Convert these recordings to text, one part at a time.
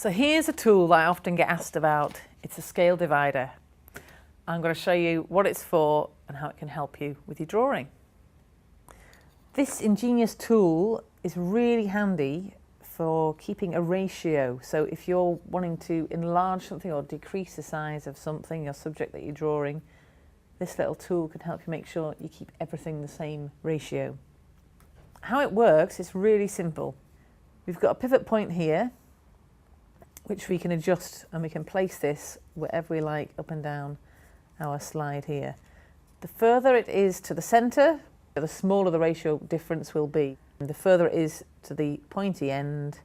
So here's a tool that I often get asked about. It's a scale divider. I'm going to show you what it's for and how it can help you with your drawing. This ingenious tool is really handy for keeping a ratio. So if you're wanting to enlarge something or decrease the size of something, your subject that you're drawing, this little tool can help you make sure you keep everything the same ratio. How it works is really simple. We've got a pivot point here, which we can adjust, and we can place this wherever we like up and down our slide here. The further it is to the centre, the smaller the ratio difference will be. And the further it is to the pointy end,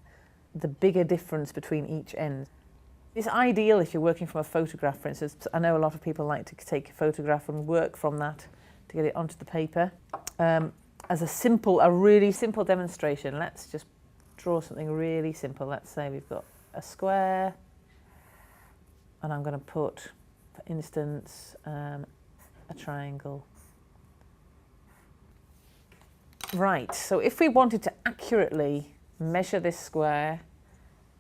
the bigger difference between each end. It's ideal if you're working from a photograph, for instance. I know a lot of people like to take a photograph and work from that to get it onto the paper. As a really simple demonstration, let's just draw something really simple. Let's say we've got a square, and I'm going to put, for instance, a triangle. Right, so if we wanted to accurately measure this square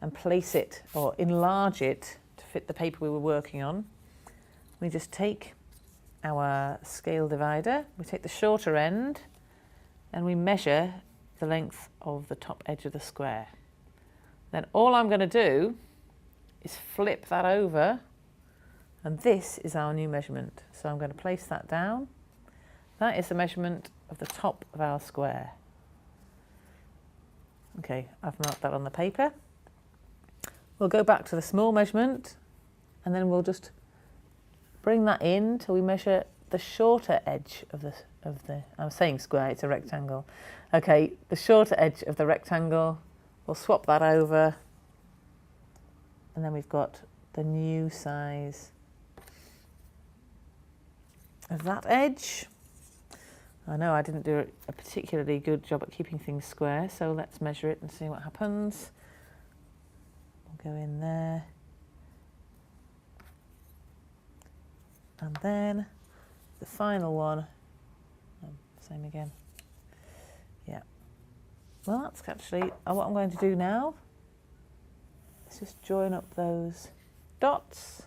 and place it or enlarge it to fit the paper we were working on, we just take our scale divider, we take the shorter end, and we measure the length of the top edge of the square. Then all I'm going to do is flip that over, and this is our new measurement. So I'm going to place that down. That is the measurement of the top of our square. Okay, I've marked that on the paper. We'll go back to the small measurement, and then we'll just bring that in till we measure the shorter edge of the I'm saying square, it's a rectangle. Okay, the shorter edge of the rectangle, we'll swap that over, and then we've got the new size of that edge. I know I didn't do a particularly good job at keeping things square, so let's measure it and see what happens. We'll go in there. And then the final one, same again. Yeah. Well, that's actually what I'm going to do now. Let's just join up those dots.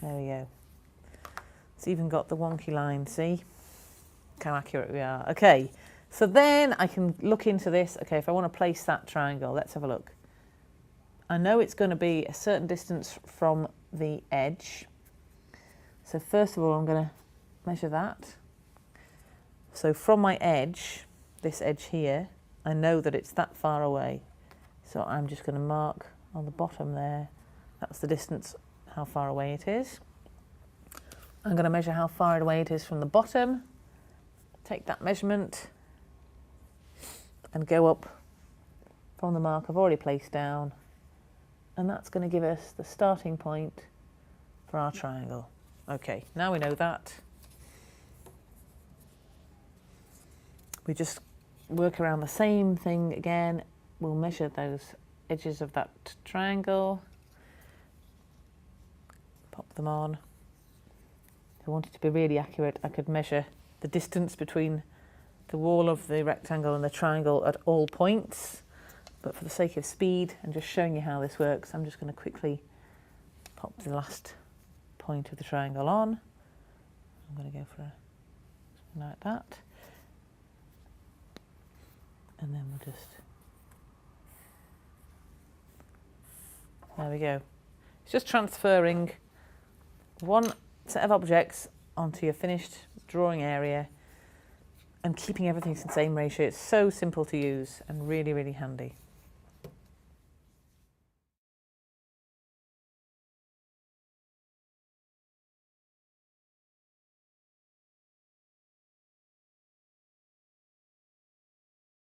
There we go. It's even got the wonky line, see? How accurate we are. Okay, so then I can look into this. Okay, if I want to place that triangle, let's have a look. I know it's going to be a certain distance from the edge. So first of all, I'm going to measure that. So from my edge, this edge here, I know that it's that far away. So I'm just going to mark on the bottom there. That's the distance, how far away it is. I'm going to measure how far away it is from the bottom. Take that measurement and go up from the mark I've already placed down. And that's going to give us the starting point for our triangle. Okay, now we know that. We just work around the same thing again. We'll measure those edges of that triangle. Pop them on. If I wanted to be really accurate, I could measure the distance between the wall of the rectangle and the triangle at all points. But for the sake of speed and just showing you how this works, I'm just going to quickly pop the last point of the triangle on. I'm going to go for something like that. And then we'll just... There we go. It's just transferring one set of objects onto your finished drawing area and keeping everything in the same ratio. It's so simple to use and really, really handy.